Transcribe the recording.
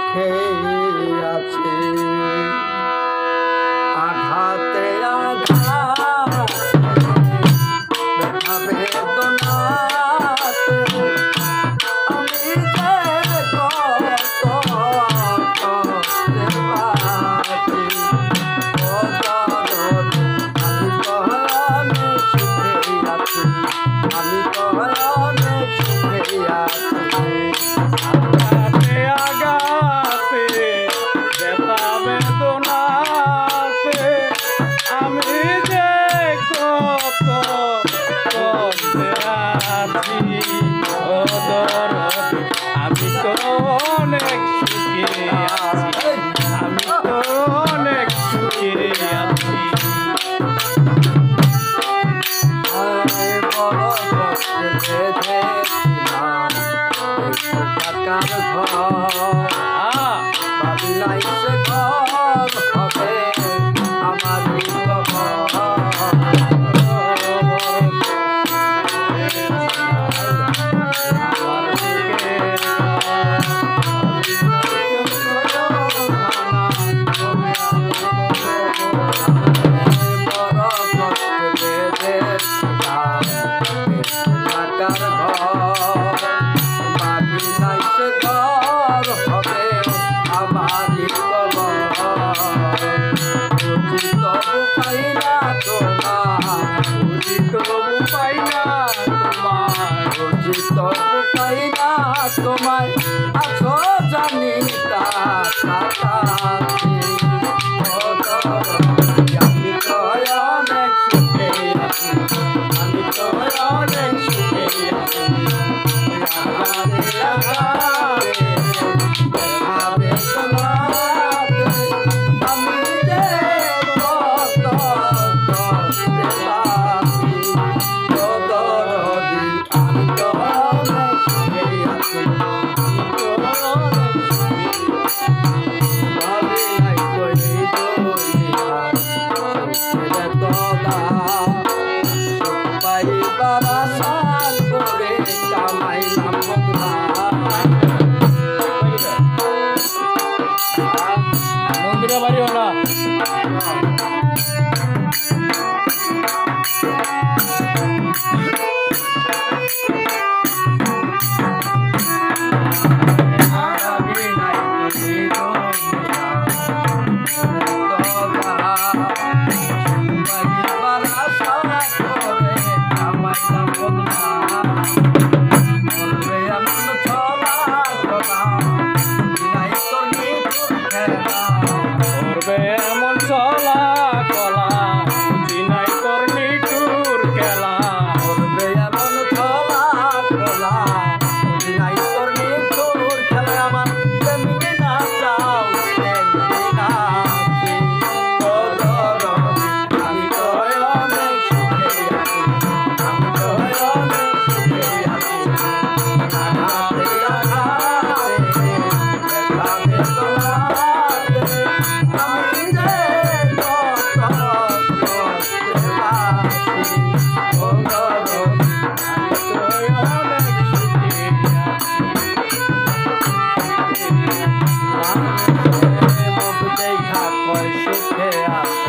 সুখে আছি। আঘাতে আঘাত ব্যথা বেদনাতে আমি যে কত কষ্টে আছি। ও দরদ আমি তো অনেক সুখে আছি, আমি তো অনেক সুখে আছি। আঘাতে আঘাতে ব্যথা বেদনাতে আমি যে কত কষ্টে আছি। ও দরদ আমি তো অনেক সুখে আছি, আমি তো অনেক সুখে আছি। বড় কষ্টে বেঁধেছিলাম একটু টাকার ঘর, ভাবি নাই সে ঘর হবে আমারই তোমায় আছো জানি আমি তো অনেক সুখে আছি, আমি তো অনেক সুখে আছি। আমি যে কত কষ্টে আছি। ও দরদি আমি তো অনেক সুখে আছি, আমি তো অনেক সুখে আছি। ভাবি নাই করি দুনিয়ার সুখের তলা, সুখ পাইবার আশা করে কামাইলাম বদলা। মন্দিরে বাড়ি হলো ভাবি নাই করি দুনিয়ার সুখের তলা, সুখ পাইবার আশা করে কামাইলাম বদলা। বলবে এমন ছলা কলা, নাই তোর নিঠুর খেলা। করবে এমন চলা কলা, বুঝি নাই তোর নিঠুর খেলা। বলবে এমন ছলা কলা, নাই তোর নিঠুর খেলা। আমার তেমনি না চাও তেমনি নাচি। ও দরদি আমি তো অনেক সুখে আছি, আমি তো অনেক সুখে আছি। আঘাতে আঘাতে ব্যথা বেদনাতে আমি যে কত কষ্টে আছি। ও দরদি আমি তো অনেক সুখে আছি। মুখ দেখা কয় সুখে আছি,